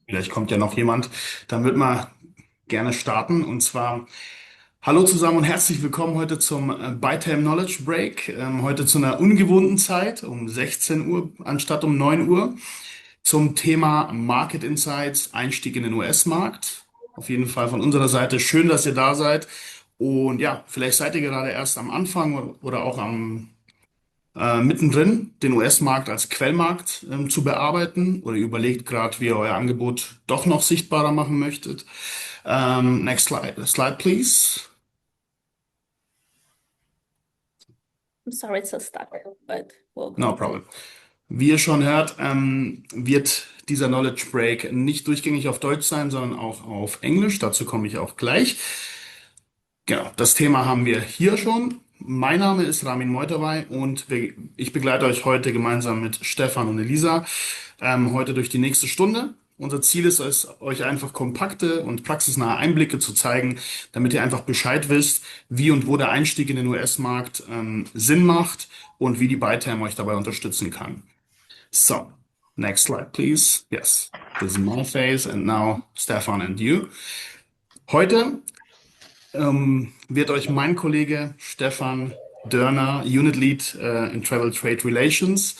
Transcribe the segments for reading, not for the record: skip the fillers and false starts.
Vielleicht kommt ja noch jemand. Dann wird man gerne starten. Und zwar, hallo zusammen und herzlich willkommen heute zum BayTM Knowledge Break. Heute zu einer ungewohnten Zeit, um 16 Uhr anstatt um 9 Uhr, zum Thema Market Insights, Einstieg in den US-Markt. Auf jeden Fall von unserer Seite schön, dass ihr da seid. Und ja, vielleicht seid ihr gerade erst am Anfang oder auch am mittendrin, den US-Markt als Quellmarkt zu bearbeiten oder ihr überlegt gerade, wie ihr euer Angebot doch noch sichtbarer machen möchtet. Next slide, please. I'm sorry it's so stuck, but we'll No go. problem. Wie ihr schon hört, wird dieser Knowledge Break nicht durchgängig auf Deutsch sein, sondern auch auf Englisch. Dazu komme ich auch gleich. Genau, das Thema haben wir hier schon. Mein Name ist Ramin Meuterwey und ich begleite euch heute gemeinsam mit Stefan und Elisa heute durch die nächste Stunde. Unser Ziel ist es, euch einfach kompakte und praxisnahe Einblicke zu zeigen, damit ihr einfach Bescheid wisst, wie und wo der Einstieg in den US-Markt Sinn macht und wie die BayTM euch dabei unterstützen kann. So, next slide, please. Yes, this is my face and now Stefan and you. Heute wird euch mein Kollege Stefan Dörner, Unit Lead in Travel Trade Relations,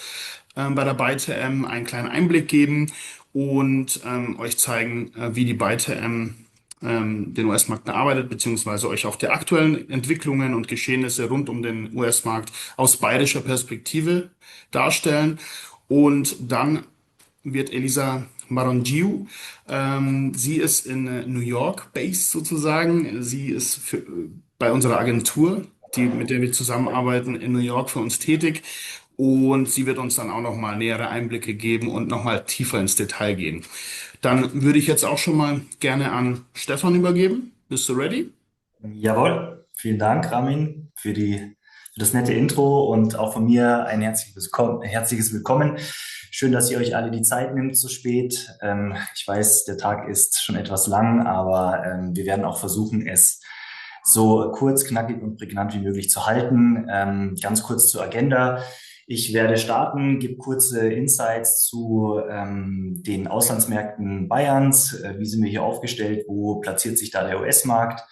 bei der BayTM einen kleinen Einblick geben und euch zeigen, wie die BayTM den US-Markt bearbeitet, beziehungsweise euch auch die aktuellen Entwicklungen und Geschehnisse rund um den US-Markt aus bayerischer Perspektive darstellen. Und dann wird Elisa Marangiu. Sie ist in New York based sozusagen. Sie ist bei unserer Agentur, mit der wir zusammenarbeiten, in New York für uns tätig. Und sie wird uns dann auch nochmal nähere Einblicke geben und nochmal tiefer ins Detail gehen. Dann würde ich jetzt auch schon mal gerne an Stefan übergeben. Bist du ready? Jawohl, vielen Dank, Ramin, für das nette Intro und auch von mir ein herzliches Willkommen. Schön, dass ihr euch alle die Zeit nimmt so spät. Ich weiß, der Tag ist schon etwas lang, aber wir werden auch versuchen, es so kurz, knackig und prägnant wie möglich zu halten. Ganz kurz zur Agenda. Ich werde starten, gebe kurze Insights zu den Auslandsmärkten Bayerns. Wie sind wir hier aufgestellt? Wo platziert sich da der US-Markt?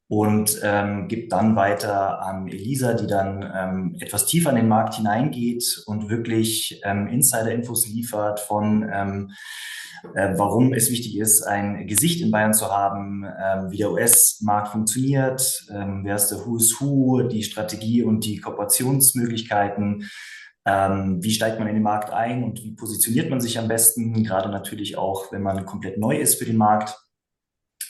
Und gibt dann weiter an Elisa, die dann etwas tiefer in den Markt hineingeht und wirklich Insider-Infos liefert von warum es wichtig ist, ein Gesicht in Bayern zu haben, wie der US-Markt funktioniert, wer ist der Who is Who, die Strategie und die Kooperationsmöglichkeiten, wie steigt man in den Markt ein und wie positioniert man sich am besten, gerade natürlich auch, wenn man komplett neu ist für den Markt.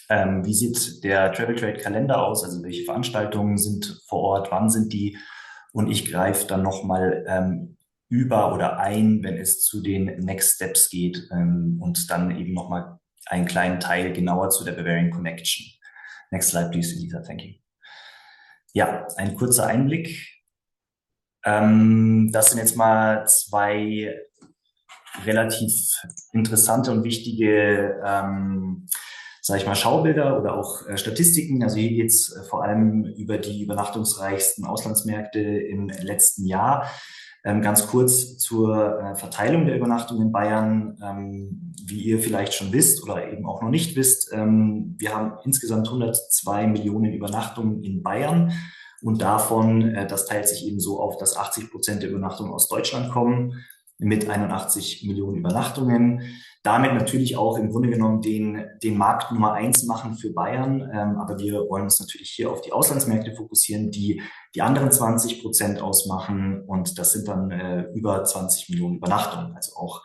Wie sieht der Travel Trade Kalender aus? Also welche Veranstaltungen sind vor Ort? Wann sind die? Und ich greife dann nochmal über oder ein, wenn es zu den Next Steps geht und dann eben nochmal einen kleinen Teil genauer zu der Bavarian Connection. Next slide, please, Elisa. Thank you. Ja, ein kurzer Einblick. Das sind jetzt mal zwei relativ interessante und wichtige sage ich mal, Schaubilder oder auch Statistiken. Also hier geht es vor allem über die übernachtungsreichsten Auslandsmärkte im letzten Jahr. Ganz kurz zur Verteilung der Übernachtung in Bayern. Wie ihr vielleicht schon wisst oder eben auch noch nicht wisst, wir haben insgesamt 102 Millionen Übernachtungen in Bayern. Und davon, das teilt sich eben so auf, dass 80% der Übernachtungen aus Deutschland kommen, mit 81 Millionen Übernachtungen. Damit natürlich auch im Grunde genommen den Markt Nummer eins machen für Bayern. Aber wir wollen uns natürlich hier auf die Auslandsmärkte fokussieren, die anderen 20% ausmachen. Und das sind dann über 20 Millionen Übernachtungen. Also auch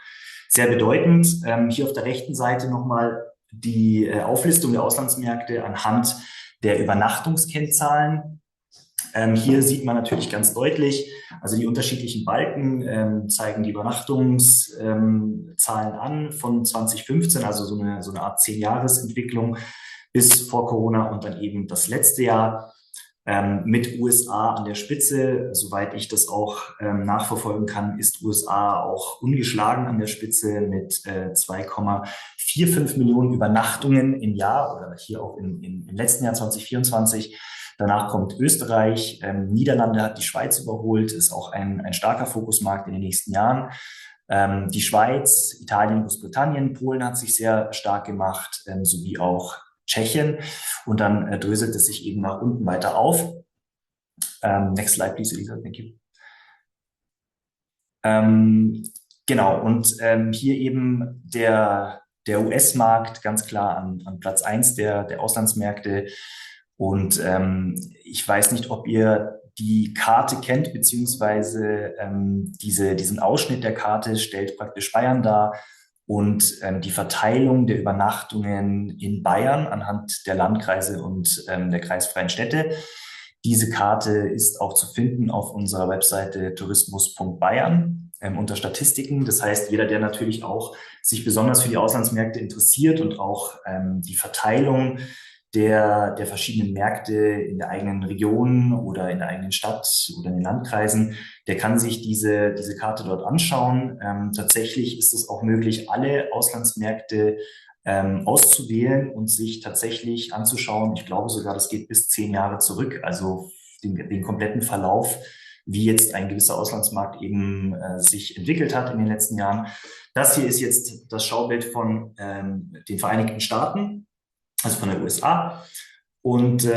sehr bedeutend. Hier auf der rechten Seite nochmal die Auflistung der Auslandsmärkte anhand der Übernachtungskennzahlen. Hier sieht man natürlich ganz deutlich, also die unterschiedlichen Balken zeigen die Übernachtungszahlen an von 2015, also so eine Art 10-Jahres-Entwicklung bis vor Corona und dann eben das letzte Jahr mit USA an der Spitze. Soweit ich das auch nachverfolgen kann, ist USA auch ungeschlagen an der Spitze mit 2,45 Millionen Übernachtungen im Jahr oder hier auch im letzten Jahr 2024. Danach kommt Österreich, Niederlande hat die Schweiz überholt, ist auch ein starker Fokusmarkt in den nächsten Jahren. Die Schweiz, Italien, Großbritannien, Polen hat sich sehr stark gemacht, sowie auch Tschechien. Und dann dröselt es sich eben nach unten weiter auf. Next slide, please, Elisa. Thank you. Genau, und hier eben der US-Markt ganz klar an Platz 1 der Auslandsmärkte. Und ich weiß nicht, ob ihr die Karte kennt, beziehungsweise diesen Ausschnitt der Karte stellt praktisch Bayern dar und die Verteilung der Übernachtungen in Bayern anhand der Landkreise und der kreisfreien Städte. Diese Karte ist auch zu finden auf unserer Webseite tourismus.bayern unter Statistiken. Das heißt, jeder, der natürlich auch sich besonders für die Auslandsmärkte interessiert und auch die Verteilung der verschiedenen Märkte in der eigenen Region oder in der eigenen Stadt oder in den Landkreisen, der kann sich diese Karte dort anschauen. Tatsächlich ist es auch möglich, alle Auslandsmärkte auszuwählen und sich tatsächlich anzuschauen. Ich glaube sogar, das geht bis 10 Jahre zurück, also den kompletten Verlauf, wie jetzt ein gewisser Auslandsmarkt eben sich entwickelt hat in den letzten Jahren. Das hier ist jetzt das Schaubild von den Vereinigten Staaten, also von der USA und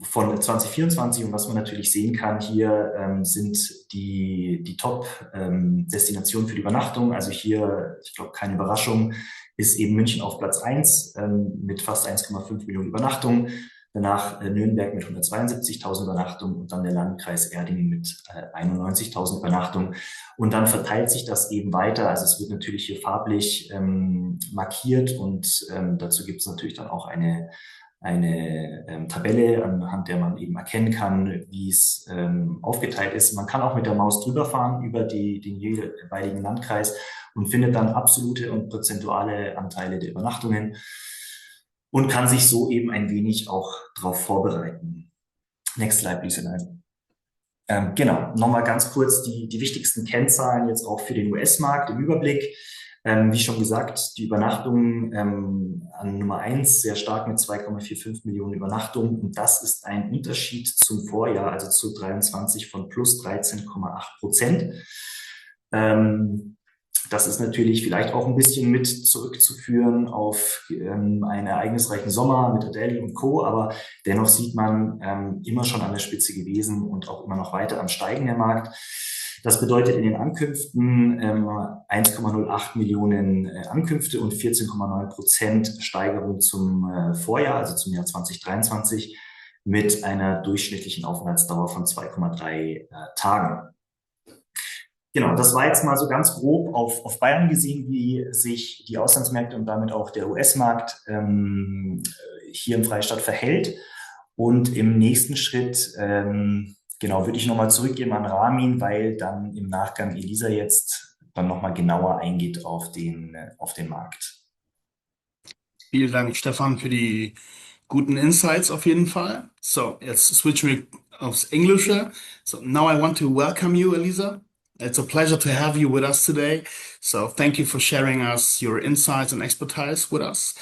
von 2024. Und was man natürlich sehen kann hier, sind die Top-Destinationen für die Übernachtung. Also hier, ich glaube, keine Überraschung, ist eben München auf Platz 1 mit fast 1,5 Millionen Übernachtungen. Danach Nürnberg mit 172.000 Übernachtungen und dann der Landkreis Erding mit 91.000 Übernachtungen. Und dann verteilt sich das eben weiter. Also es wird natürlich hier farblich markiert und dazu gibt es natürlich dann auch eine Tabelle, anhand der man eben erkennen kann, wie es aufgeteilt ist. Man kann auch mit der Maus drüber fahren über den jeweiligen Landkreis und findet dann absolute und prozentuale Anteile der Übernachtungen und kann sich so eben ein wenig auch darauf vorbereiten. Next slide, please. Genau, nochmal ganz kurz die wichtigsten Kennzahlen jetzt auch für den US-Markt im Überblick. Wie schon gesagt, die Übernachtungen an Nummer 1 sehr stark mit 2,45 Millionen Übernachtungen. Und das ist ein Unterschied zum Vorjahr, also zu 23 von plus 13,8%. Das ist natürlich vielleicht auch ein bisschen mit zurückzuführen auf einen ereignisreichen Sommer mit Adele und Co., aber dennoch sieht man immer schon an der Spitze gewesen und auch immer noch weiter am Steigen der Markt. Das bedeutet in den Ankünften 1,08 Millionen Ankünfte und 14,9% Steigerung zum Vorjahr, also zum Jahr 2023, mit einer durchschnittlichen Aufenthaltsdauer von 2,3 Tagen. Genau, das war jetzt mal so ganz grob auf Bayern gesehen, wie sich die Auslandsmärkte und damit auch der US-Markt hier im Freistaat verhält. Und im nächsten Schritt, genau, würde ich nochmal zurückgeben an Ramin, weil dann im Nachgang Elisa jetzt dann nochmal genauer eingeht auf den Markt. Vielen Dank, Stefan, für die guten Insights auf jeden Fall. So, jetzt switchen wir aufs Englische. So, now I want to welcome you, Elisa. It's a pleasure to have you with us today. So, thank you for sharing us your insights and expertise with us.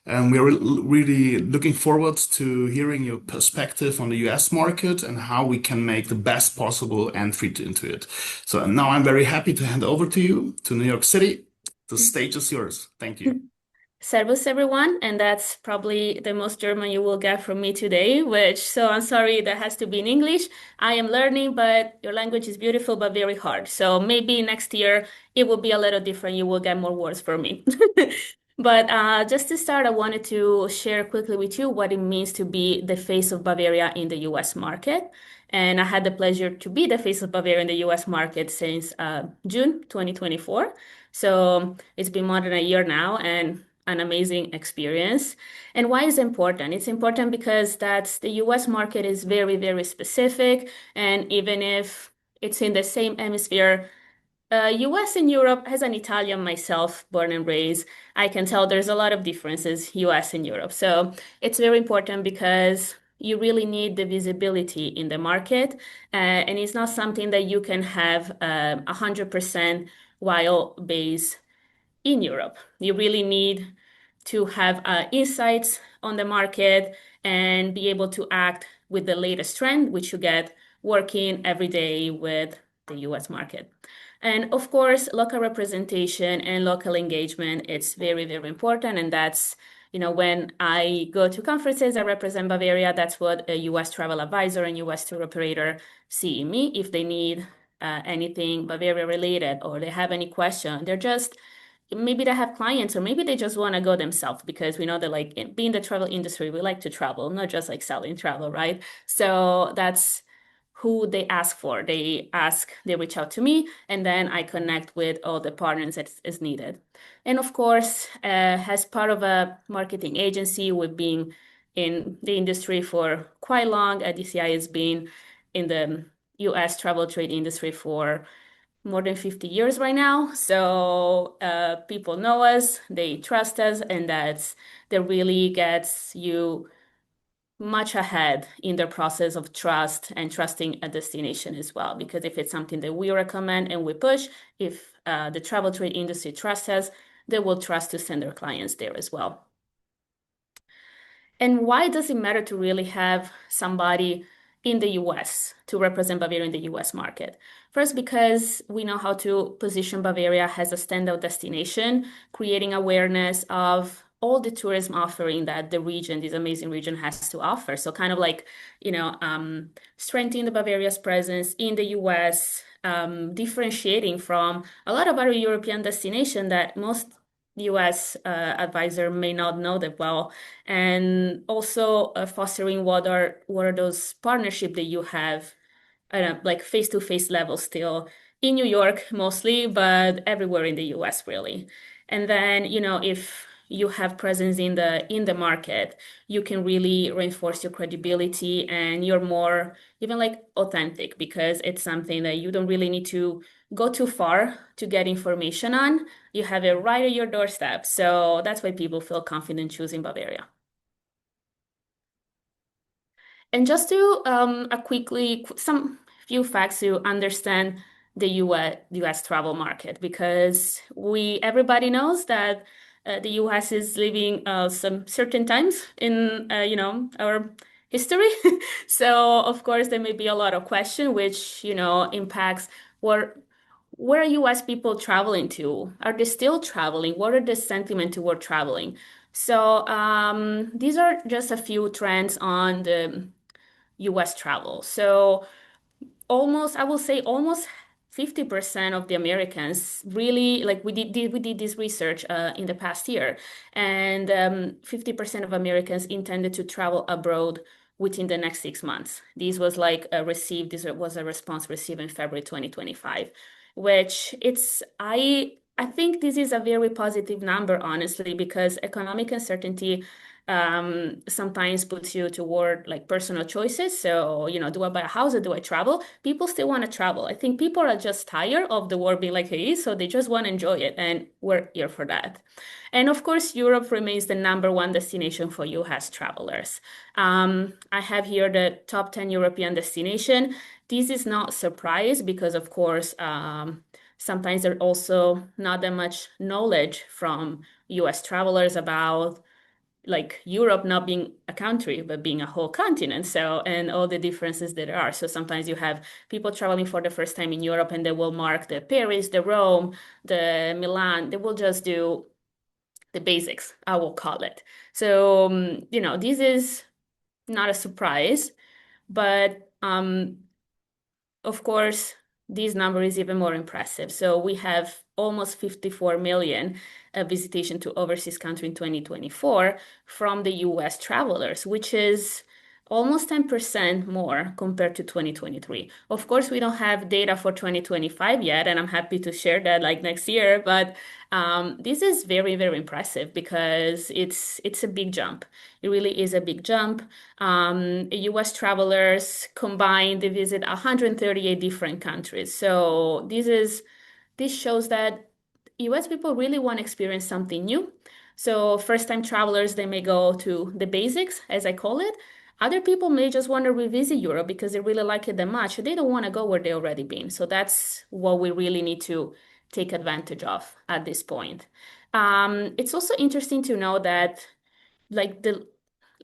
We're really looking forward to hearing your perspective on the US market and how we can make the best possible entry into it. So, now I'm very happy to hand over to you to New York City. The stage is yours. Thank you. Servus, everyone, and that's probably the most German you will get from me today, so I'm sorry that has to be in English. I am learning, but your language is beautiful, but very hard. So maybe next year it will be a little different. You will get more words from me. But just to start, I wanted to share quickly with you what it means to be the face of Bavaria in the US market. And I had the pleasure to be the face of Bavaria in the US market since June 2024. So it's been more than a year now, and an amazing experience. And why is it important? It's important because the US market is very, very specific. And even if it's in the same hemisphere, US and Europe, as an Italian myself, born and raised, I can tell there's a lot of differences, US and Europe. So it's very important because you really need the visibility in the market. And it's not something that you can have 100% while based in Europe. You really need to have insights on the market and be able to act with the latest trend, which you get working every day with the US market. And of course, local representation and local engagement, it's very, very important. And that's, when I go to conferences, I represent Bavaria. That's what a US travel advisor and US tour operator see in me. If they need anything Bavaria related or they have any question, they're just maybe they have clients or maybe they just want to go themselves because we know that like being the travel industry, we like to travel, not just like selling travel, right? So that's who they ask for. They reach out to me, and then I connect with all the partners that is needed. And of course, as part of a marketing agency, we've been in the industry for quite long. DCI has been in the US travel trade industry for more than 50 years right now. So people know us, they trust us, and that really gets you much ahead in the process of trust and trusting a destination as well. Because if it's something that we recommend and we push, if the travel trade industry trusts us, they will trust to send their clients there as well. And why does it matter to really have somebody in the US to represent Bavaria in the US market? First, because we know how to position Bavaria as a standout destination, creating awareness of all the tourism offering that the region, this amazing region, has to offer. So kind of like, strengthening the Bavaria's presence in the US, differentiating from a lot of other European destinations that most US advisor may not know that well, and also fostering what are those partnership that you have, like face-to-face level still in New York mostly, but everywhere in the US really. And then, if you have presence in the market, you can really reinforce your credibility and you're more even like authentic because it's something that you don't really need to go too far to get information on. You have it right at your doorstep. So that's why people feel confident choosing Bavaria. And just to some few facts to understand the US travel market, because everybody knows that the US is living some certain times in our history. So of course there may be a lot of question which impacts where are US people traveling to? Are they still traveling? What are the sentiment toward traveling? So these are just a few trends on the US travel. So I will say almost 50% of the Americans really like we did this research in the past year, and 50% of Americans intended to travel abroad within the next 6 months. This was a response received in February 2025, which I think this is a very positive number, honestly, because economic uncertainty sometimes puts you toward like personal choices. So, do I buy a house or do I travel? People still want to travel. I think people are just tired of the world being like it is, so they just want to enjoy it, and we're here for that. And of course, Europe remains the number one destination for US travelers. I have here the top 10 European destination. This is not a surprise because, of course, sometimes there's also not that much knowledge from US travelers about like Europe not being a country, but being a whole continent. So, and all the differences that there are. So sometimes you have people traveling for the first time in Europe and they will mark the Paris, the Rome, the Milan. They will just do the basics, I will call it. So, this is not a surprise, but of course, this number is even more impressive. So we have almost 54 million visitation to overseas country in 2024 from the US travelers, which is almost 10% more compared to 2023. Of course, we don't have data for 2025 yet, and I'm happy to share that like next year, but this is very, very impressive because it's a big jump. It really is a big jump. US travelers combined, they visit 138 different countries. So this shows that US people really want to experience something new. So first-time travelers, they may go to the basics, as I call it. Other people may just want to revisit Europe because they really like it that much. They don't want to go where they already been. So that's what we really need to take advantage of at this point. It's also interesting to know that like the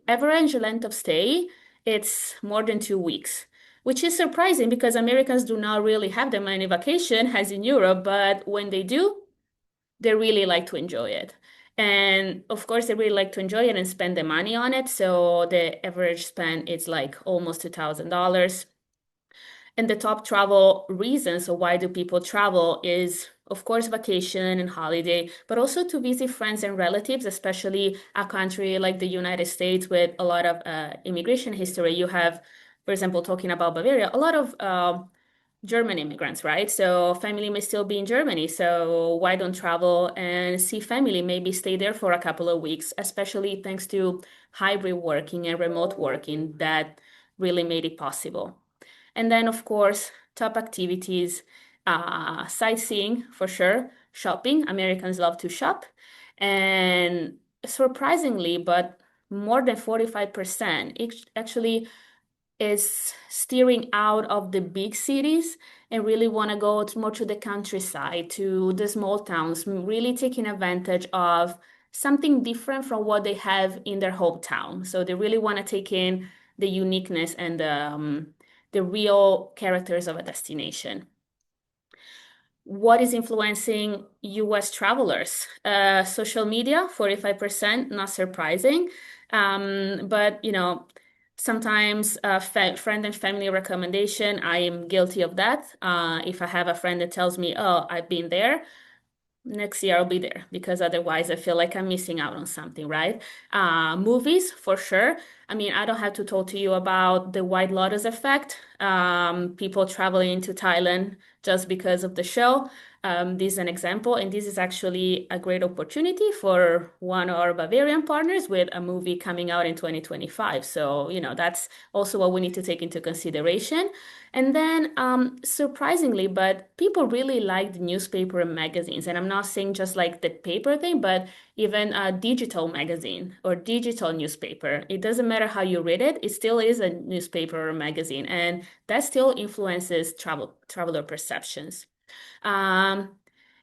average length of stay, it's more than 2 weeks. which is surprising because Americans do not really have that many vacation as in Europe, but when they do, they really like to enjoy it. And of course, they really like to enjoy it and spend the money on it. So the average spend is like almost $2,000. And the top travel reasons, so why do people travel, is of course vacation and holiday, but also to visit friends and relatives, especially a country like the United States with a lot of immigration history. You have, for example, talking about Bavaria, a lot of German immigrants, right? So family may still be in Germany. So why don't travel and see family? Maybe stay there for a couple of weeks, especially thanks to hybrid working and remote working that really made it possible. And then, of course, top activities, sightseeing for sure, shopping. Americans love to shop. And surprisingly, but more than 45% actually is steering out of the big cities and really want to go more to the countryside, to the small towns, really taking advantage of something different from what they have in their hometown. So they really want to take in the uniqueness and the real characters of a destination. What is influencing US travelers? Social media, 45%, not surprising. But sometimes friend and family recommendation, I am guilty of that. If I have a friend that tells me, oh, I've been there, next year I'll be there because otherwise I feel like I'm missing out on something, right? Movies, for sure. I mean, I don't have to talk to you about the White Lotus effect. People traveling to Thailand just because of the show. This is an example, and this is actually a great opportunity for one of our Bavarian partners with a movie coming out in 2025. So, that's also what we need to take into consideration. And then, surprisingly, but people really like the newspaper and magazines. And I'm not saying just like the paper thing, but even a digital magazine or digital newspaper. It doesn't matter how you read it, it still is a newspaper or magazine. And that still influences traveler perceptions. Um,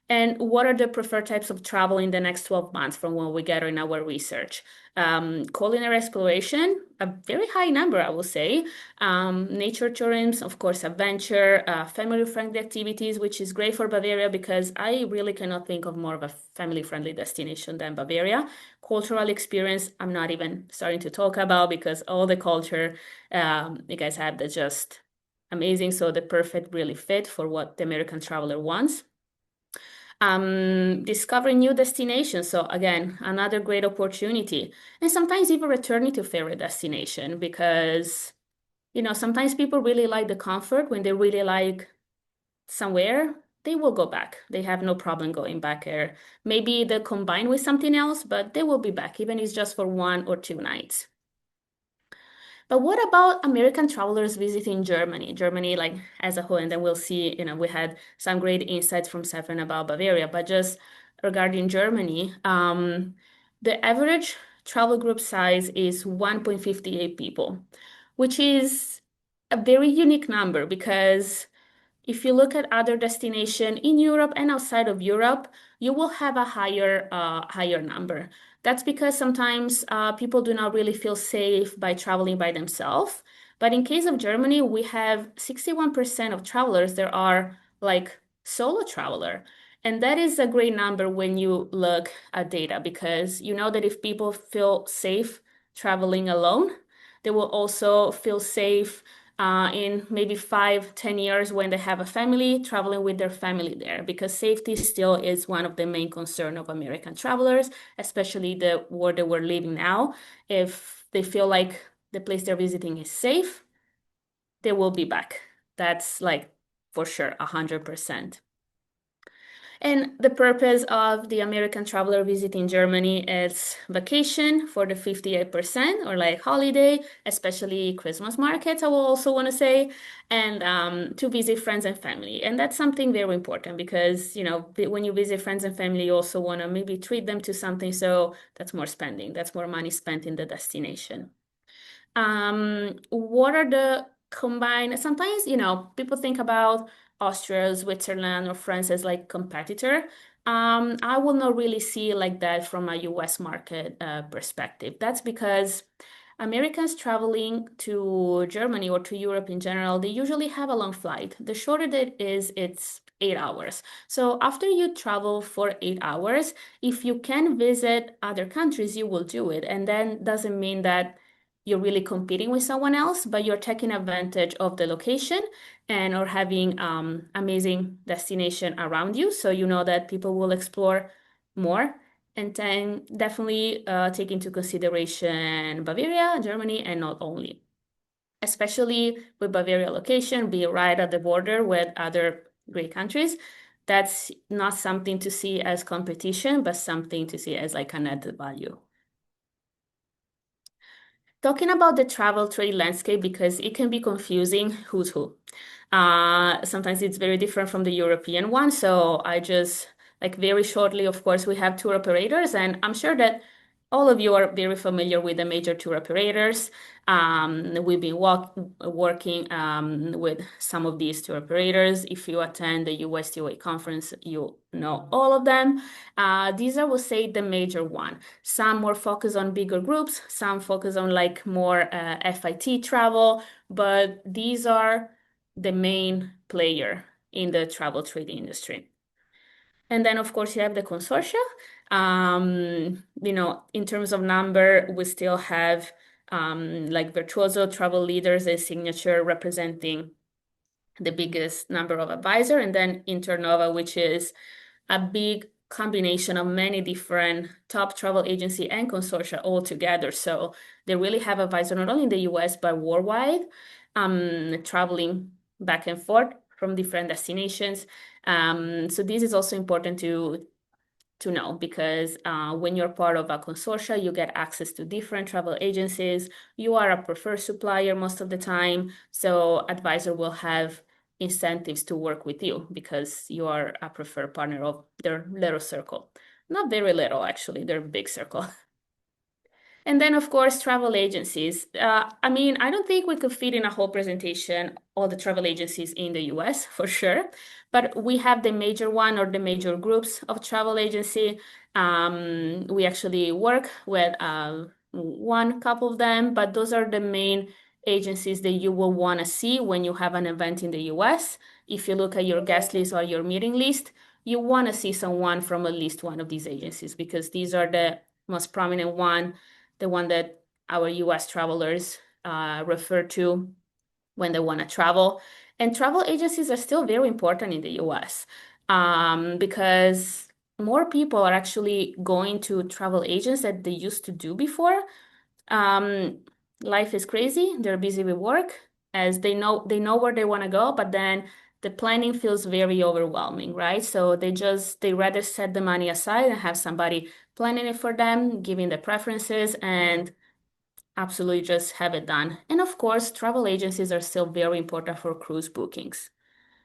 and what are the preferred types of travel in the next 12 months from what we gather in our research? Culinary exploration, a very high number, I will say. Nature tourism, of course, adventure, family-friendly activities, which is great for Bavaria because I really cannot think of more of a family-friendly destination than Bavaria. Cultural experience, I'm not even starting to talk about because all the culture you guys have that just amazing. So the perfect really fit for what the American traveler wants. Discovering new destinations. So again, another great opportunity. And sometimes even returning to favorite destination because, sometimes people really like the comfort when they really like somewhere, they will go back. They have no problem going back there. Maybe they'll combine with something else, but they will be back, even if it's just for 1 or 2 nights. But what about American travelers visiting Germany? Germany, like as a whole, and then we'll see, we had some great insights from Stefan about Bavaria, but just regarding Germany, the average travel group size is 1.58 people, which is a very unique number because if you look at other destinations in Europe and outside of Europe, you will have a higher number. That's because sometimes people do not really feel safe by traveling by themselves. But in case of Germany, we have 61% of travelers that are like solo traveler. And that is a great number when you look at data because you know that if people feel safe traveling alone, they will also feel safe in maybe 5, 10 years when they have a family, traveling with their family there, because safety still is one of the main concern of American travelers, especially the where they were living now. If they feel like the place they're visiting is safe, they will be back. That's like for sure, 100%. And the purpose of the American traveler visiting Germany is vacation for the 58% or like holiday, especially Christmas markets, I will also want to say, and to visit friends and family. And that's something very important because, when you visit friends and family, you also want to maybe treat them to something. So that's more spending, that's more money spent in the destination. What are the combined? Sometimes, people think about Austria, Switzerland, or France as like competitor. I will not really see it like that from a US market perspective. That's because Americans traveling to Germany or to Europe in general, they usually have a long flight. The shorter it is, it's 8 hours. So after you travel for 8 hours, if you can visit other countries, you will do it. And then doesn't mean that you're really competing with someone else, but you're taking advantage of the location and or having amazing destination around you. So you know that people will explore more. And then definitely take into consideration Bavaria, Germany, and not only. Especially with Bavaria location, be right at the border with other great countries. That's not something to see as competition, but something to see as like an added value. Talking about the travel trade landscape, because it can be confusing who's who. Sometimes it's very different from the European one. So I just like very shortly, of course, we have tour operators, and I'm sure that all of you are very familiar with the major tour operators. We've been working with some of these tour operators. If you attend the USTOA conference, you know all of them. These are, we'll say, the major one. Some more focus on bigger groups, some focus on like more FIT travel, but these are the main player in the travel trading industry. And then, of course, you have the consortia. In terms of number, we still have like Virtuoso Travel Leaders, a signature representing the biggest number of advisors, and then Internova, which is a big combination of many different top travel agency and consortia all together. So they really have advisors not only in the US, but worldwide, traveling back and forth from different destinations. So this is also important to know because when you're part of a consortia, you get access to different travel agencies. You are a preferred supplier most of the time. So advisor will have incentives to work with you because you are a preferred partner of their little circle. Not very little, actually, they're big circle. And then, of course, travel agencies. I don't think we could fit in a whole presentation all the travel agencies in the US for sure, but we have the major one or the major groups of travel agency. We actually work with one couple of them, but those are the main agencies that you will want to see when you have an event in the US. If you look at your guest list or your meeting list, you want to see someone from at least one of these agencies because these are the most prominent one, the one that our US travelers refer to when they want to travel. And travel agencies are still very important in the US because more people are actually going to travel agents that they used to do before. Life is crazy. They're busy with work as they know where they want to go, but then the planning feels very overwhelming, right? So they rather set the money aside and have somebody planning it for them, giving the preferences, and absolutely just have it done. And of course, travel agencies are still very important for cruise bookings.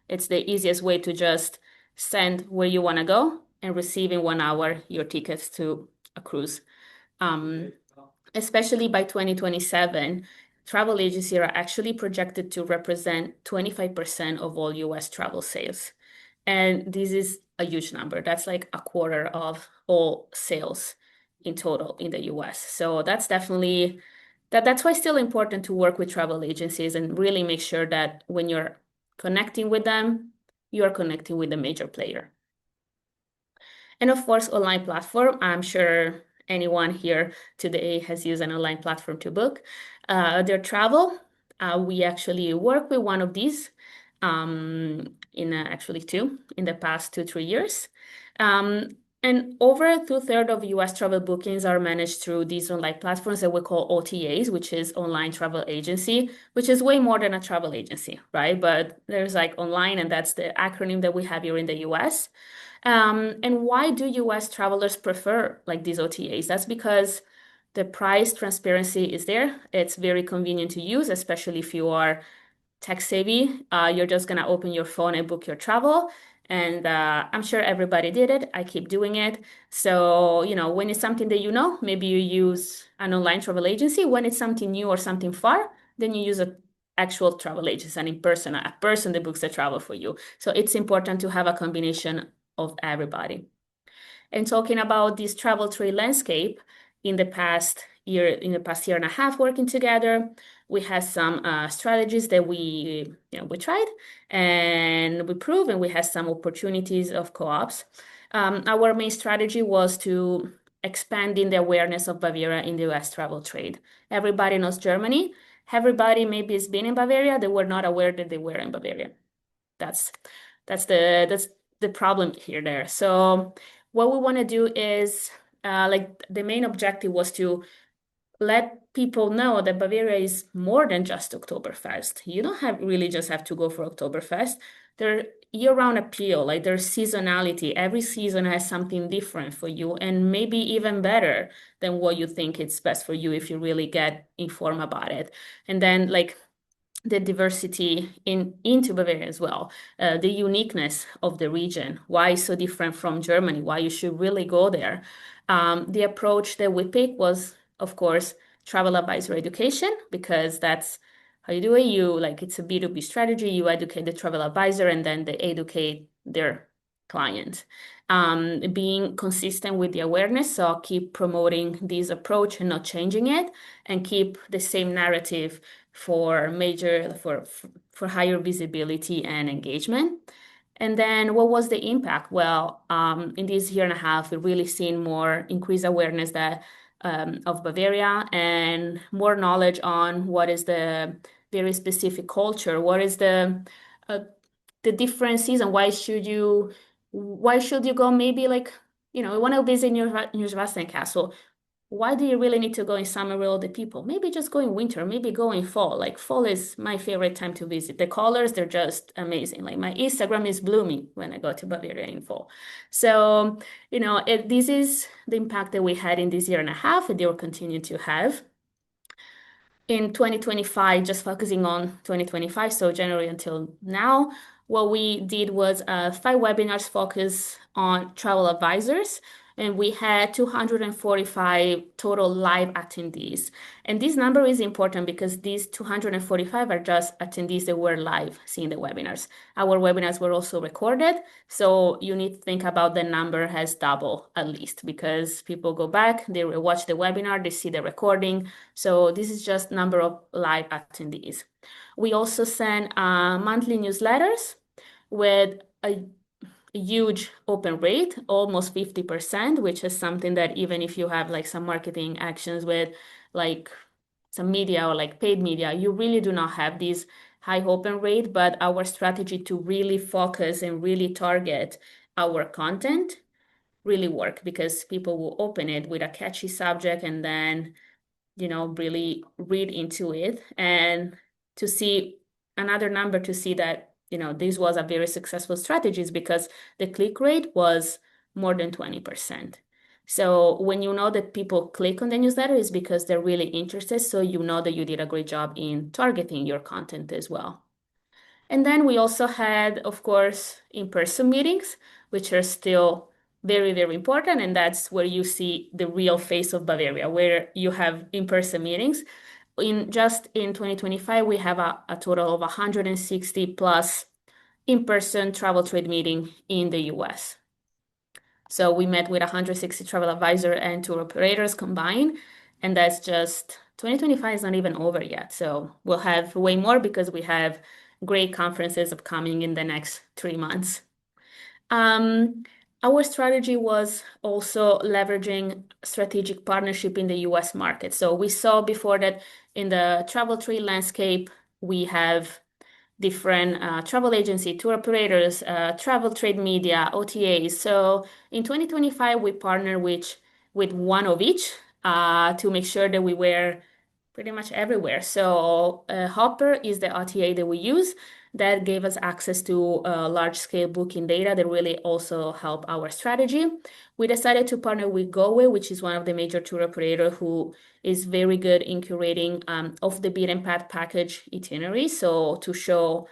It's the easiest way to just send where you want to go and receive in 1 hour your tickets to a cruise. Especially by 2027, travel agencies are actually projected to represent 25% of all US travel sales. And this is a huge number. That's like a quarter of all sales in total in the US. So that's definitely that's why it's still important to work with travel agencies and really make sure that when you're connecting with them, you are connecting with the major player. And of course, online platform. I'm sure anyone here today has used an online platform to book their travel. We actually work with one of these actually two in the past 2-3 years. And over 2/3 of US travel bookings are managed through these online platforms that we call OTAs, which is online travel agency, which is way more than a travel agency, right? But there's like online, and that's the acronym that we have here in the US. And why do US travelers prefer like these OTAs? That's because the price transparency is there. It's very convenient to use, especially if you are tech savvy. You're just gonna open your phone and book your travel. And I'm sure everybody did it. I keep doing it. So, when it's something that maybe you use an online travel agency. When it's something new or something far, then you use an actual travel agency, and in person, a person that books the travel for you. So it's important to have a combination of everybody. And talking about this travel trade landscape, in the past in the past year and a half working together. We had some strategies that we tried and we proved, and we had some opportunities of co-ops. Our main strategy was to expanding the awareness of Bavaria in the US travel trade. Everybody knows Germany. Everybody maybe has been in Bavaria. They were not aware that they were in Bavaria. That's the problem here there. So what we want to do is like the main objective was to let people know that Bavaria is more than just Oktoberfest. You don't really just have to go for Oktoberfest. There year-round appeal, like there's seasonality. Every season has something different for you, and maybe even better than what you think it's best for you if you really get informed about it. And then like the diversity into Bavaria as well, the uniqueness of the region, why it's so different from Germany, why you should really go there. The approach that we picked was, of course, travel advisor education, because that's how you do it. It's a B2B strategy. You educate the travel advisor and then they educate their client. Being consistent with the awareness, so I'll keep promoting this approach and not changing it, and keep the same narrative for higher visibility and engagement. And then what was the impact? Well, in this year and a half, we've really seen more increased awareness of Bavaria and more knowledge on what is the very specific culture, what is the different season, why should you go maybe like, you want to visit New Castle. Why do you really need to go in summer with all the people? Maybe just go in winter, maybe go in fall. Like fall is my favorite time to visit. The colors, they're just amazing. Like my Instagram is blooming when I go to Bavaria in fall. So, this is the impact that we had in this year and a half, and they will continue to have. In 2025, just focusing on 2025, so January until now, what we did was 5 webinars focused on travel advisors, and we had 245 total live attendees. And this number is important because these 245 are just attendees that were live seeing the webinars. Our webinars were also recorded, so you need to think about the number has double at least, because people go back, they watch the webinar, they see the recording. So this is just number of live attendees. We also send monthly newsletters with a huge open rate, almost 50%, which is something that even if you have like some marketing actions with like some media or like paid media, you really do not have this high open rate. But our strategy to really focus and really target our content really work, because people will open it with a catchy subject and then really read into it, and to see another number to see that this was a very successful strategy is because the click rate was more than 20%. So when you know that people click on the newsletter, is because they're really interested, so you know that you did a great job in targeting your content as well. And then we also had, of course, in-person meetings, which are still very, very important. And that's where you see the real face of Bavaria, where you have in-person meetings. In 2025, we have a total of 160 plus in-person travel trade meeting in the US. So we met with 160 travel advisor and tour operators combined. And that's just 2025 is not even over yet. So we'll have way more because we have great conferences upcoming in the next 3 months. Our strategy was also leveraging strategic partnership in the US market. So we saw before that in the travel trade landscape, we have different travel agency, tour operators, travel trade media, OTAs. So in 2025, we partnered with one of each to make sure that we were pretty much everywhere. So Hopper is the OTA that we use that gave us access to large-scale booking data that really also help our strategy. We decided to partner with GoWay, which is one of the major tour operator who is very good in curating off the beaten path package itinerary. So to show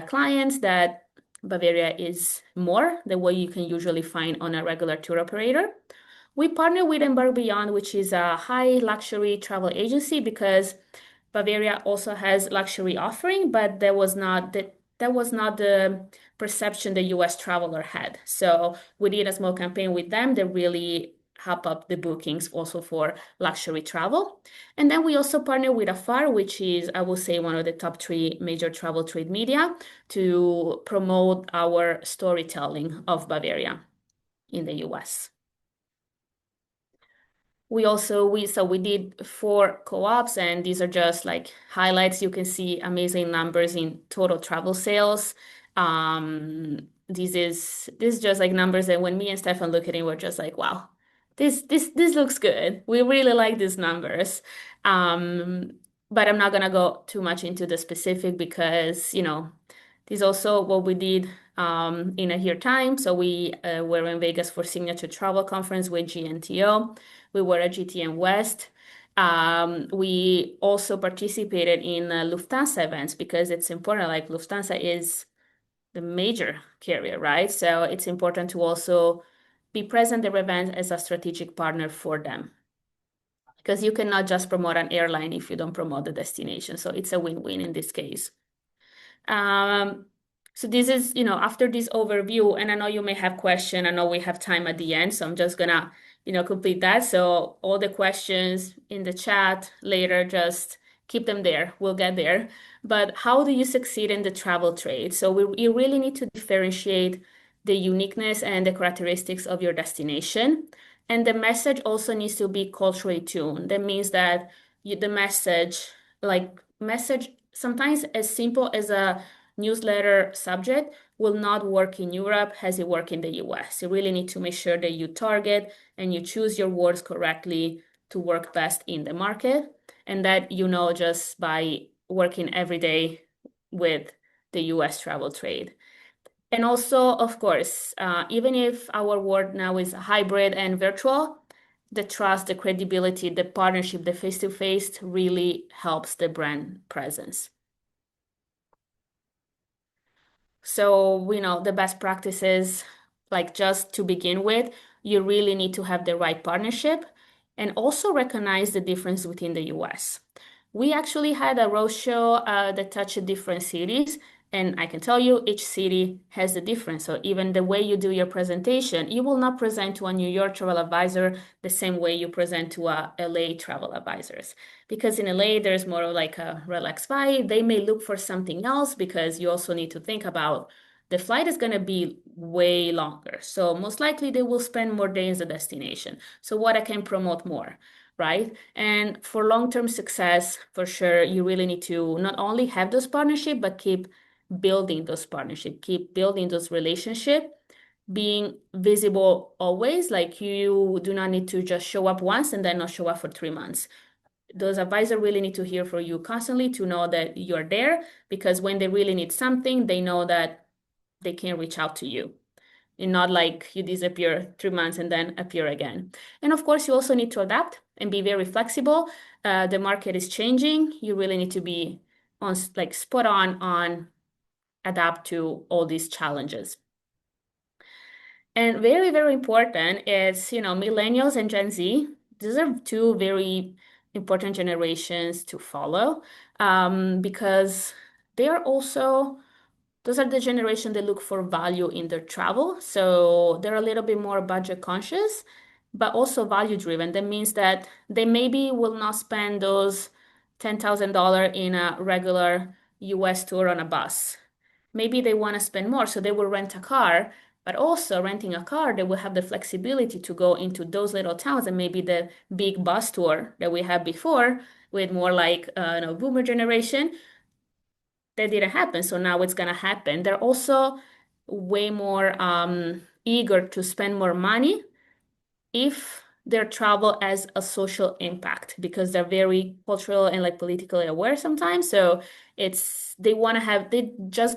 clients that Bavaria is more than what you can usually find on a regular tour operator. We partner with Embark Beyond, which is a high luxury travel agency, because Bavaria also has luxury offering, but that was not the perception the US traveler had. So we did a small campaign with them that really hop up the bookings also for luxury travel. And then we also partner with Afar, which is, I will say, one of the top 3 major travel trade media to promote our storytelling of Bavaria in the US. We did 4 co-ops, and these are just like highlights. You can see amazing numbers in total travel sales. This is just like numbers that when me and Stefan look at it, we're just like, wow, this looks good. We really like these numbers. Um, but I'm not gonna go too much into the specific because, this is also what we did in a year time. So we were in Vegas for Signature Travel Conference with GNTO. We were at GTM West. We also participated in Lufthansa events because it's important. Like Lufthansa is the major carrier, right? So it's important to also be present at the event as a strategic partner for them because you cannot just promote an airline if you don't promote the destination. So it's a win-win in this case. So this is, after this overview, and I know you may have questions. I know we have time at the end, so I'm just gonna, complete that. So all the questions in the chat later, just keep them there. We'll get there. But how do you succeed in the travel trade? So you really need to differentiate the uniqueness and the characteristics of your destination. And the message also needs to be culturally tuned. That means that the message sometimes as simple as a newsletter subject will not work in Europe as it works in the US. You really need to make sure that you target and you choose your words correctly to work best in the market. And that just by working every day with the US travel trade. And also, of course, even if our world now is hybrid and virtual, the trust, the credibility, the partnership, the face-to-face really helps the brand presence. So we know the best practices, like just to begin with, you really need to have the right partnership and also recognize the difference within the US. We actually had a roadshow that touched different cities, and I can tell you each city has a difference. So even the way you do your presentation, you will not present to a New York travel advisor the same way you present to a LA travel advisors. Because in LA, there's more of like a relaxed vibe. They may look for something else because you also need to think about the flight is going to be way longer. So most likely they will spend more days at the destination. So what I can promote more, right? And for long-term success, for sure, you really need to not only have those partnerships, but keep building those partnerships, keep building those relationships, being visible always. Like you do not need to just show up once and then not show up for 3 months. Those advisors really need to hear from you constantly to know that you're there, because when they really need something, they know that they can reach out to you. And not like you disappear 3 months and then appear again. And of course, you also need to adapt and be very flexible. The market is changing. You really need to be spot on adapt to all these challenges. And very, very important is, millennials and Gen Z. These are 2 very important generations to follow because they are also those are the generation that look for value in their travel. So they're a little bit more budget conscious, but also value driven. That means that they maybe will not spend those $10,000 in a regular US tour on a bus. Maybe they want to spend more, so they will rent a car, but also renting a car, they will have the flexibility to go into those little towns and maybe the big bus tour that we had before with more like boomer generation that didn't happen. So now it's gonna happen. They're also way more eager to spend more money if their travel has a social impact because they're very cultural and like politically aware sometimes. So they just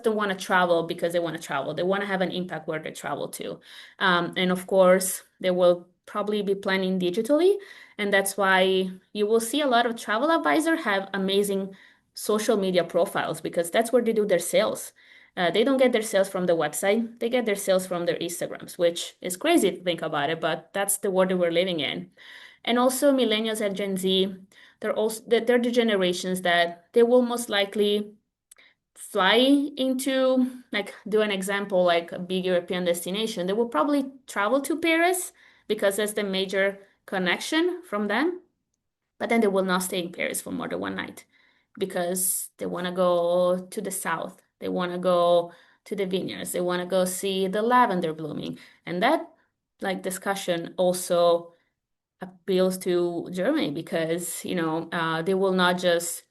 don't want to travel because they want to travel. They want to have an impact where they travel to. And of course, they will probably be planning digitally. And that's why you will see a lot of travel advisors have amazing social media profiles because that's where they do their sales. They don't get their sales from the website. They get their sales from their Instagrams, which is crazy to think about it, but that's the world that we're living in. And also millennials and Gen Z, they're the generations that they will most likely fly into, like do an example, like a big European destination. They will probably travel to Paris because that's the major connection from them. But then they will not stay in Paris for more than one night because they want to go to the south. They want to go to the vineyards. They want to go see the lavender blooming. And that like discussion also appeals to Germany because, they will not just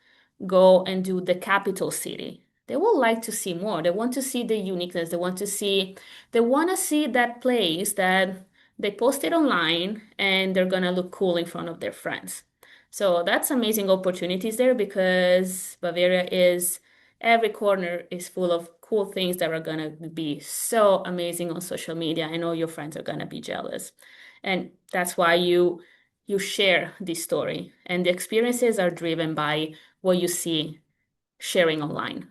go and do the capital city. They will like to see more. They want to see the uniqueness. They want to see that place that they posted online and they're gonna look cool in front of their friends. So that's amazing opportunities there because Bavaria is every corner is full of cool things that are gonna be so amazing on social media. I know your friends are gonna be jealous. And that's why you share this story. And the experiences are driven by what you see sharing online.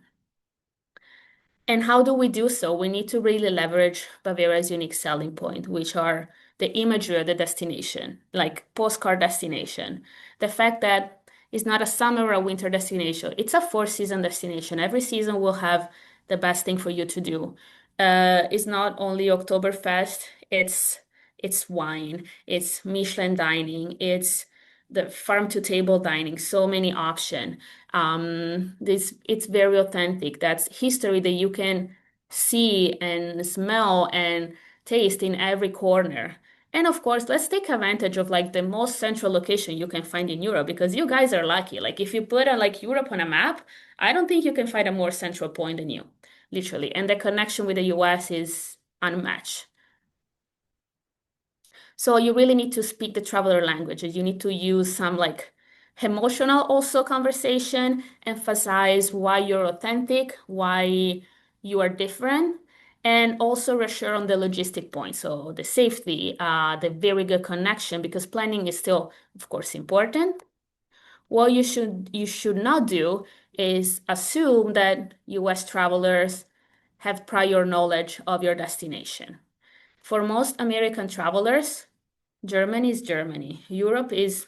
And how do we do so? We need to really leverage Bavaria's unique selling point, which are the imagery of the destination, like postcard destination. The fact that it's not a summer or a winter destination, it's a four-season destination. Every season will have the best thing for you to do. It's not only Oktoberfest, it's wine, it's Michelin dining, it's the farm to table dining, so many options. This it's very authentic. That's history that you can see and smell and taste in every corner. And of course, let's take advantage of like the most central location you can find in Europe because you guys are lucky. Like if you put like Europe on a map, I don't think you can find a more central point than you, literally. And the connection with the US is unmatched. So you really need to speak the traveler languages. You need to use some like emotional also conversation, emphasize why you're authentic, why you are different, and also reassure on the logistic point. So the safety, the very good connection, because planning is still, of course, important. What you should not do is assume that US travelers have prior knowledge of your destination. For most American travelers, Germany is Germany. Europe is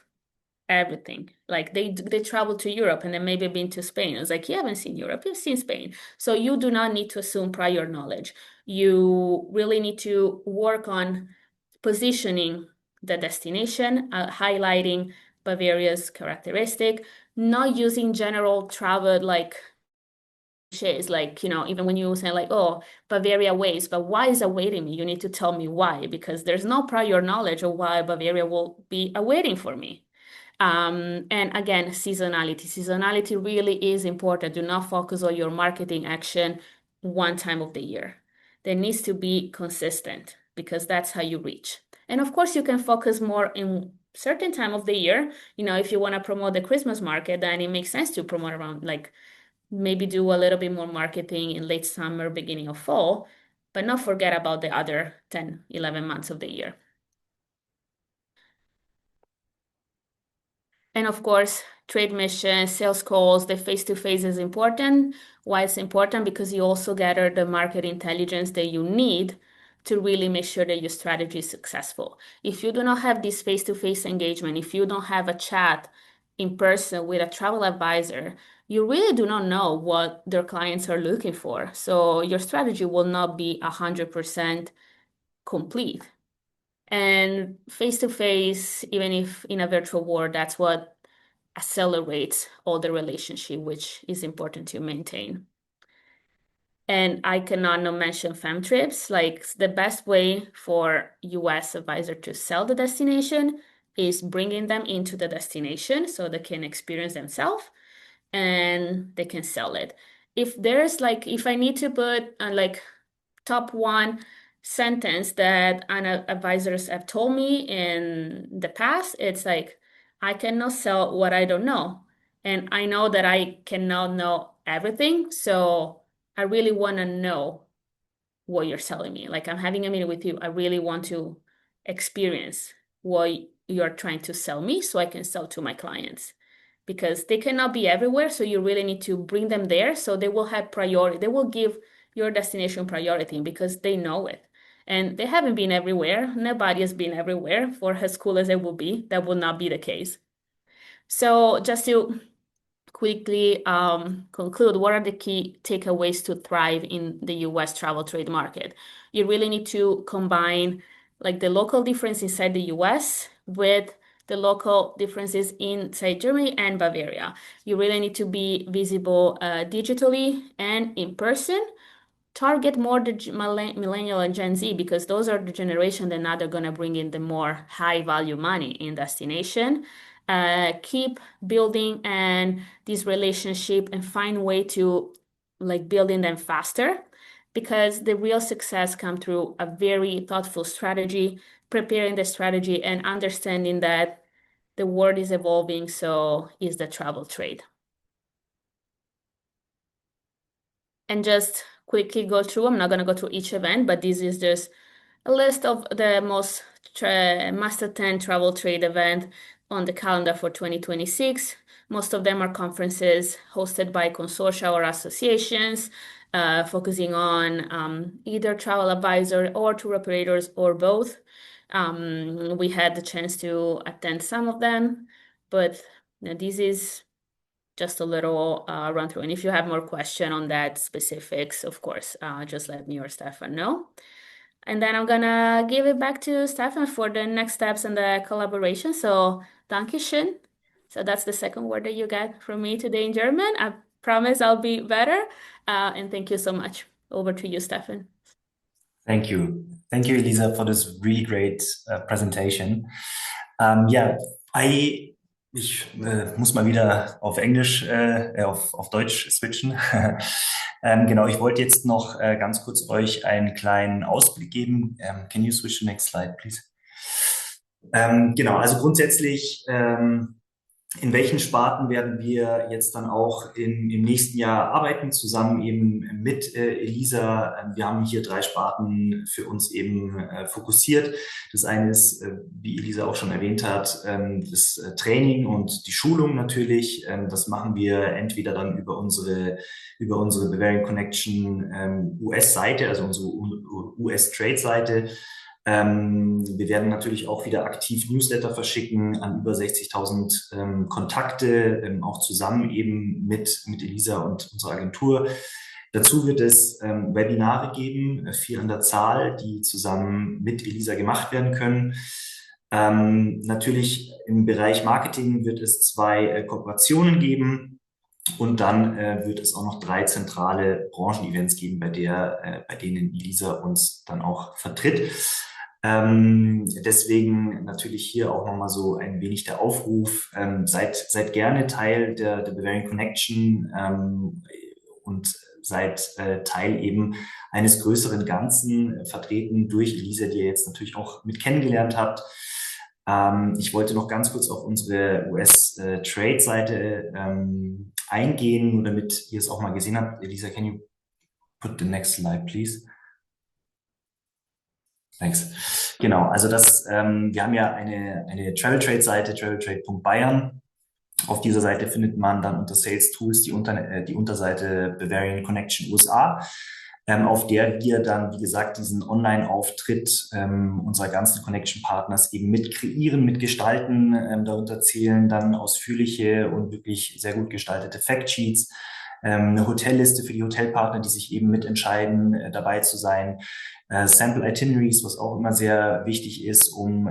everything. Like they travel to Europe and then maybe been to Spain. It's like you haven't seen Europe, you've seen Spain. So you do not need to assume prior knowledge. You really need to work on positioning the destination, highlighting Bavaria's characteristic, not using general travel like cliches, like, even when you say like, oh, Bavaria waits, but why is awaiting me? You need to tell me why, because there's no prior knowledge of why Bavaria will be awaiting for me. And again, seasonality. Seasonality really is important. Do not focus on your marketing action one time of the year. There needs to be consistent because that's how you reach. And of course, you can focus more in certain time of the year. If you want to promote the Christmas market, then it makes sense to promote around like maybe do a little bit more marketing in late summer, beginning of fall, but not forget about the other 10, 11 months of the year. And of course, trade missions, sales calls, the face-to-face is important. Why it's important? Because you also gather the market intelligence that you need to really make sure that your strategy is successful. If you do not have this face-to-face engagement, if you don't have a chat in person with a travel advisor, you really do not know what their clients are looking for. So your strategy will not be 100% complete. And face to face, even if in a virtual world, that's what accelerates all the relationship, which is important to maintain. And I cannot not mention fam trips. Like the best way for US advisor to sell the destination is bringing them into the destination so they can experience themselves and they can sell it. If I need to put like top one sentence that advisors have told me in the past, it's like, I cannot sell what I don't know. And I know that I cannot know everything. So I really want to know what you're selling me. Like I'm having a meeting with you. I really want to experience what you're trying to sell me so I can sell to my clients because they cannot be everywhere. So you really need to bring them there so they will have priority. They will give your destination priority because they know it. And they haven't been everywhere. Nobody has been everywhere for as cool as it will be. That will not be the case. So just to quickly conclude, what are the key takeaways to thrive in the US travel trade market? You really need to combine like the local difference inside the US with the local differences inside Germany and Bavaria. You really need to be visible digitally and in person. Target more the millennial and Gen Z because those are the generation that now they're going to bring in the more high value money in destination. Keep building and this relationship and find way to like building them faster because the real success come through a very thoughtful strategy, preparing the strategy and understanding that the world is evolving, so is the travel trade. And just quickly go through, I'm not going to go through each event, but this is just a list of the most must attend travel trade event on the calendar for 2026. Most of them are conferences hosted by consortia or associations, focusing on either travel advisor or tour operators or both. We had the chance to attend some of them, but this is just a little run through. And if you have more question on that specifics, of course, just let me or Stefan know. And then I'm gonna give it back to Stefan for the next steps in the collaboration. So, Dankeschön. So that's the second word that you get from me today in German. I promise I'll be better. And thank you so much. Over to you, Stefan. Thank you. Thank you, Elisa, for this really great presentation. Ja, ich muss mal wieder auf Englisch, auf Deutsch switchen. Genau, ich wollte jetzt noch ganz kurz euch einen kleinen Ausblick geben. Can you switch to the next slide, please? Genau, also grundsätzlich, in welchen Sparten werden wir jetzt dann auch im nächsten Jahr arbeiten, zusammen eben mit Elisa. Wir haben hier 3 Sparten für uns eben fokussiert. Das eine ist, wie Elisa auch schon erwähnt hat, das Training und die Schulung natürlich. Das machen wir entweder dann über unsere Bavarian Connection US-Seite, also unsere US-Trade-Seite. Wir werden natürlich auch wieder aktiv Newsletter verschicken an über 60.000 Kontakte, auch zusammen eben mit Elisa und unserer Agentur. Dazu wird es Webinare geben, 4 an der Zahl, die zusammen mit Elisa gemacht werden können. Natürlich im Bereich Marketing wird es 2 Kooperationen geben. Und dann wird es auch noch 3 zentrale Branchenevents geben, bei denen Elisa uns dann auch vertritt. Deswegen natürlich hier auch nochmal so ein wenig der Aufruf, seid gerne Teil der Bavarian Connection und seid Teil eben eines größeren Ganzen, vertreten durch Elisa, die ihr jetzt natürlich auch mit kennengelernt habt. Ich wollte noch ganz kurz auf unsere US-Trade-Seite eingehen, nur damit ihr es auch mal gesehen habt. Elisa, can you put the next slide, please? Thanks. Genau, also wir haben ja eine Travel-Trade-Seite, traveltrade.bayern. Auf dieser Seite findet man dann unter Sales Tools die Unterseite Bavarian Connection USA, auf der wir dann, wie gesagt, diesen Online-Auftritt unserer ganzen Connection-Partners eben mit kreieren, mit gestalten. Darunter zählen dann ausführliche und wirklich sehr gut gestaltete Factsheets, eine Hotelliste für die Hotelpartner, die sich eben mitentscheiden, dabei zu sein. Sample Itineraries, was auch immer sehr wichtig ist, um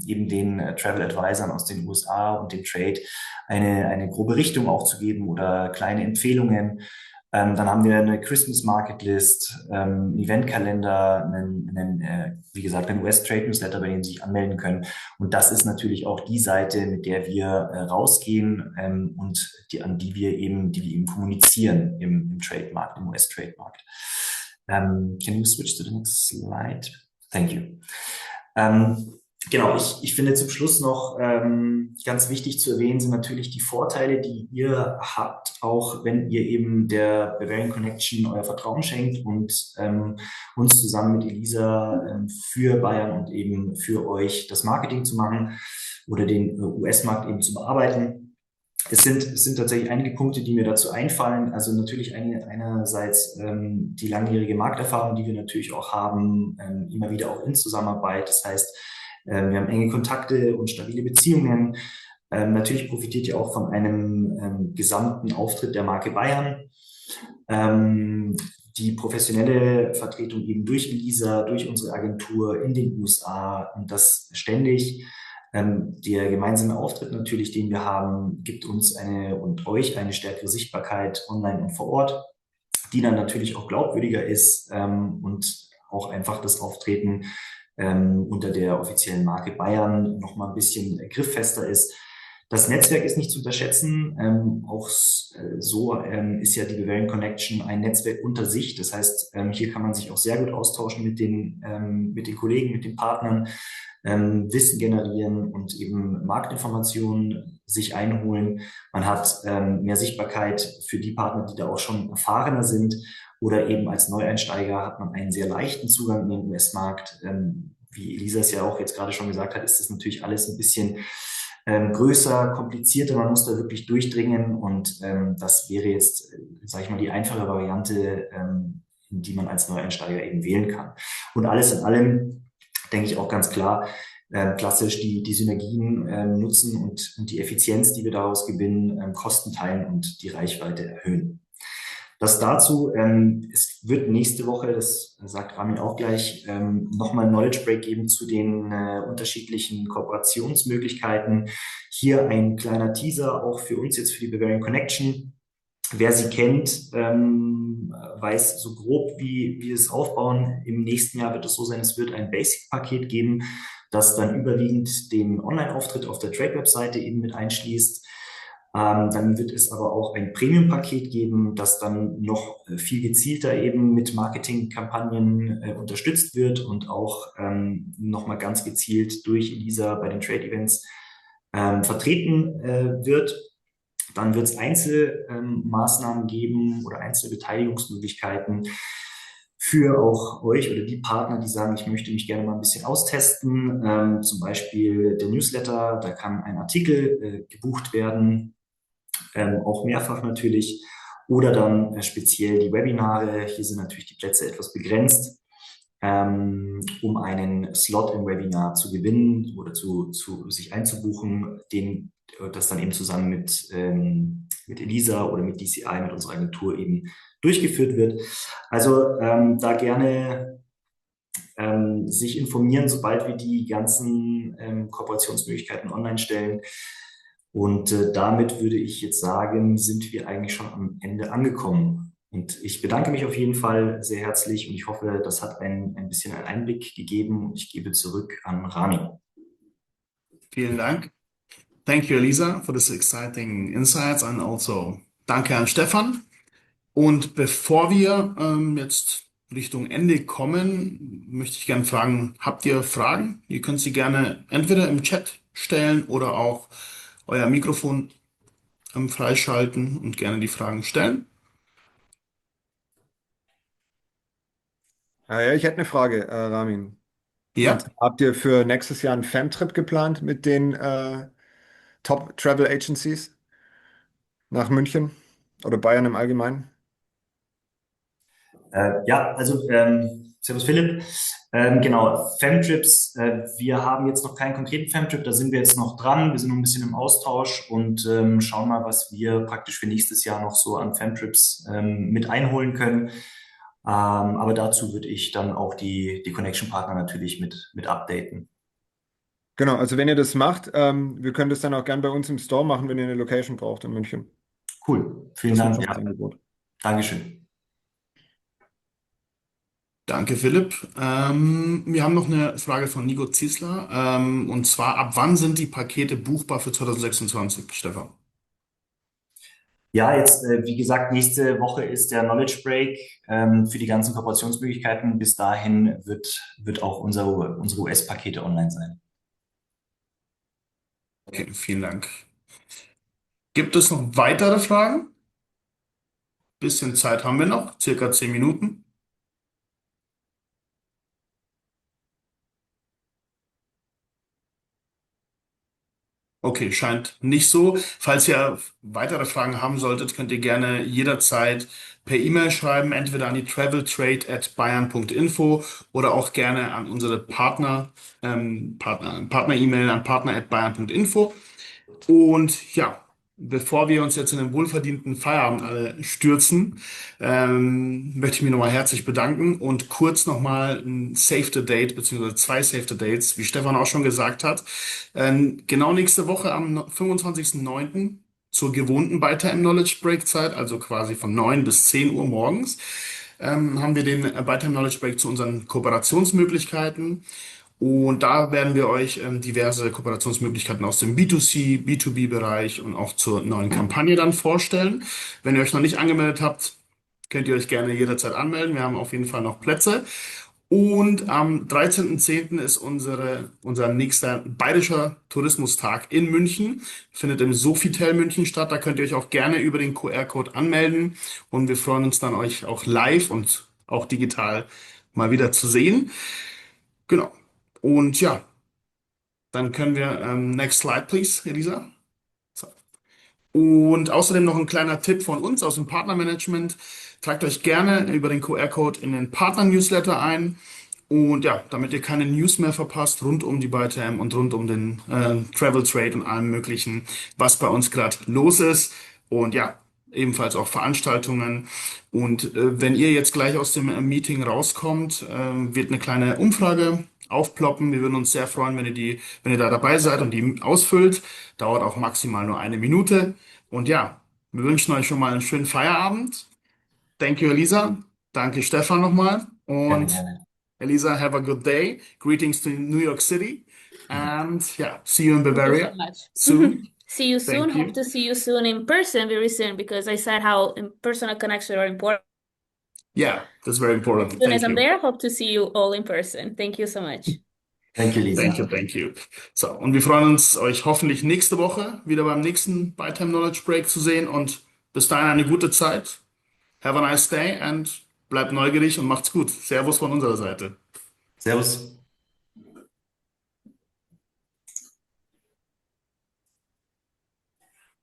eben den Travel Advisern aus den USA und dem Trade eine grobe Richtung auch zu geben oder kleine Empfehlungen. Dann haben wir eine Christmas Market List, einen Eventkalender, wie gesagt, einen US-Trade-Newsletter, bei dem Sie sich anmelden können. Und das ist natürlich auch die Seite, mit der wir rausgehen und die wir eben kommunizieren im Trade-Markt, im US-Trade-Markt. Can you switch to the next slide? Thank you. Genau, ich finde zum Schluss noch ganz wichtig zu erwähnen sind natürlich die Vorteile, die ihr habt, auch wenn ihr eben der Bavarian Connection euer Vertrauen schenkt und uns zusammen mit Elisa für Bayern und eben für euch das Marketing zu machen oder den US-Markt eben zu bearbeiten. Es sind tatsächlich einige Punkte, die mir dazu einfallen. Also natürlich einerseits die langjährige Markterfahrung, die wir natürlich auch haben, immer wieder auch in Zusammenarbeit. Das heißt, wir haben enge Kontakte und stabile Beziehungen. Natürlich profitiert ihr auch von einem gesamten Auftritt der Marke Bayern. die professionelle Vertretung eben durch Elisa, durch unsere Agentur in den USA und das ständig. Der gemeinsame Auftritt natürlich, den wir haben, gibt uns und euch eine stärkere Sichtbarkeit online und vor Ort, die dann natürlich auch glaubwürdiger ist und auch einfach das Auftreten unter der offiziellen Marke Bayern noch mal ein bisschen grifffester ist. Das Netzwerk ist nicht zu unterschätzen. Ist ja die Bavarian Connection ein Netzwerk unter sich. Das heißt, hier kann man sich auch sehr gut austauschen mit den Kollegen, mit den Partnern, Wissen generieren und eben Marktinformationen sich einholen. Man hat mehr Sichtbarkeit für die Partner, die da auch schon erfahrener sind. Oder eben als Neueinsteiger hat man einen sehr leichten Zugang in den US-Markt. Wie Elisa es ja auch jetzt gerade schon gesagt hat, ist das natürlich alles ein bisschen größer, komplizierter. Man muss da wirklich durchdringen und das wäre jetzt, sage ich mal, die einfache Variante, die man als Neueinsteiger eben wählen kann. Und alles in allem denke ich auch ganz klar, klassisch die Synergien nutzen und die Effizienz, die wir daraus gewinnen, Kosten teilen und die Reichweite erhöhen. Das dazu, es wird nächste Woche, das sagt Ramin auch gleich, nochmal ein Knowledge Break geben zu den unterschiedlichen Kooperationsmöglichkeiten. Hier ein kleiner Teaser auch für uns jetzt für die Bavarian Connection. Wer sie kennt, weiß so grob, wie wir es aufbauen. Im nächsten Jahr wird es so sein, es wird ein Basic-Paket geben, das dann überwiegend den Online-Auftritt auf der Trade-Webseite eben mit einschließt. Dann wird es aber auch ein Premium-Paket geben, das dann noch viel gezielter eben mit Marketingkampagnen unterstützt wird und auch nochmal ganz gezielt durch Elisa bei den Trade-Events vertreten wird. Dann wird es Einzelmaßnahmen geben oder Einzelbeteiligungsmöglichkeiten für auch euch oder die Partner, die sagen, ich möchte mich gerne mal ein bisschen austesten. Zum Beispiel der Newsletter, da kann ein Artikel gebucht werden, auch mehrfach natürlich. Oder dann speziell die Webinare. Hier sind natürlich die Plätze etwas begrenzt, um einen Slot im Webinar zu gewinnen oder zu sich einzubuchen, das dann eben zusammen mit Elisa oder mit DCI, mit unserer Agentur eben durchgeführt wird. Also da gerne sich informieren, sobald wir die ganzen Kooperationsmöglichkeiten online stellen. Und damit würde ich jetzt sagen, sind wir eigentlich schon am Ende angekommen. Und ich bedanke mich auf jeden Fall sehr herzlich und ich hoffe, das hat ein bisschen einen Einblick gegeben. Ich gebe zurück an Rami. Vielen Dank. Thank you, Elisa, for this exciting insights and also danke an Stefan. Und bevor wir jetzt Richtung Ende kommen, möchte ich gerne fragen, habt ihr Fragen? Ihr könnt sie gerne entweder im Chat stellen oder auch euer Mikrofon freischalten und gerne die Fragen stellen. Ja, ich hätte eine Frage, Ramin. Und Ja, zwar, habt ihr für nächstes Jahr einen Fan-Trip geplant mit den Top Travel Agencies nach München oder Bayern im Allgemeinen? Ja, also Servus Philipp. Genau, Femtrips. Wir haben jetzt noch keinen konkreten Femtrip, da sind wir jetzt noch dran. Wir sind noch ein bisschen im Austausch und schauen mal, was wir praktisch für nächstes Jahr noch so an Femtrips mit einholen können. Aber dazu würde ich dann auch die Connection-Partner natürlich mit updaten. Genau, also wenn ihr das macht, wir können das dann auch gern bei uns im Store machen, wenn ihr eine Location braucht in München. Cool, vielen Das ist ein Dank. schönes Ja, Angebot. Dankeschön. danke Philipp. Wir haben noch eine Frage von Nico Ziesler. Und zwar, ab wann sind die Pakete buchbar für 2026, Stefan? Ja, jetzt, wie gesagt, nächste Woche ist der Knowledge Break für die ganzen Kooperationsmöglichkeiten. Bis dahin wird auch unsere US-Pakete online sein. Okay, vielen Dank. Gibt es noch weitere Fragen? Bisschen Zeit haben wir noch, circa 10 Minuten. Okay, scheint nicht so. Falls ihr weitere Fragen haben solltet, könnt ihr gerne jederzeit per E-Mail schreiben, entweder an die traveltrade@bayern.info oder auch gerne an unsere Partner-E-Mail an partner@bayern.info. Und ja, bevor wir uns jetzt in den wohlverdienten Feierabend alle stürzen, möchte ich mich nochmal herzlich bedanken und kurz nochmal ein Save the Date, beziehungsweise zwei Save the Dates, wie Stefan auch schon gesagt hat. Genau nächste Woche am 25.09. zur gewohnten BayTM Knowledge Break Zeit, also quasi von 9 bis 10 Uhr morgens, haben wir den BayTM Knowledge Break zu unseren Kooperationsmöglichkeiten. Und da werden wir euch diverse Kooperationsmöglichkeiten aus dem B2C, B2B-Bereich und auch zur neuen Kampagne dann vorstellen. Wenn ihr euch noch nicht angemeldet habt, könnt ihr euch gerne jederzeit anmelden. Wir haben auf jeden Fall noch Plätze. Und am 13.10. ist unser nächster bayerischer Tourismustag in München. Findet im Sofitel München statt. Da könnt ihr euch auch gerne über den QR-Code anmelden. Und wir freuen uns dann, euch auch live und auch digital mal wieder zu sehen. Genau. Und ja, dann können wir, next slide, please, Elisa. So. Und außerdem noch ein kleiner Tipp von uns aus dem Partnermanagement. Tragt euch gerne über den QR-Code in den Partner-Newsletter ein. Und ja, damit ihr keine News mehr verpasst rund um die BayTM und rund um den Travel Trade und allem Möglichen, was bei uns gerade los ist. Und ja, ebenfalls auch Veranstaltungen. Und wenn ihr jetzt gleich aus dem Meeting rauskommt, wird eine kleine Umfrage aufploppen. Wir würden uns sehr freuen, wenn ihr da dabei seid und die ausfüllt. Dauert auch maximal nur eine Minute. Und ja, wir wünschen euch schon mal einen schönen Feierabend. Thank you, Elisa. Danke, Stefan, nochmal. Gerne, Und gerne. Elisa, have a good day. Greetings to New York City. And yeah, see you in Thank you so Bavaria much. soon. See you soon. Thank Hope you. to see you soon in person very soon because I said how personal connections are important. Yeah, that's very As important. soon as Thank I'm you. there, hope to see you all in person. Thank you so much. Thank you, Lisa. Thank you, thank you. So, und wir freuen uns, euch hoffentlich nächste Woche wieder beim nächsten BayTime Knowledge Break zu sehen und bis dahin eine gute Zeit. Have a nice day and bleibt neugierig und macht's gut. Servus von unserer Seite. Servus.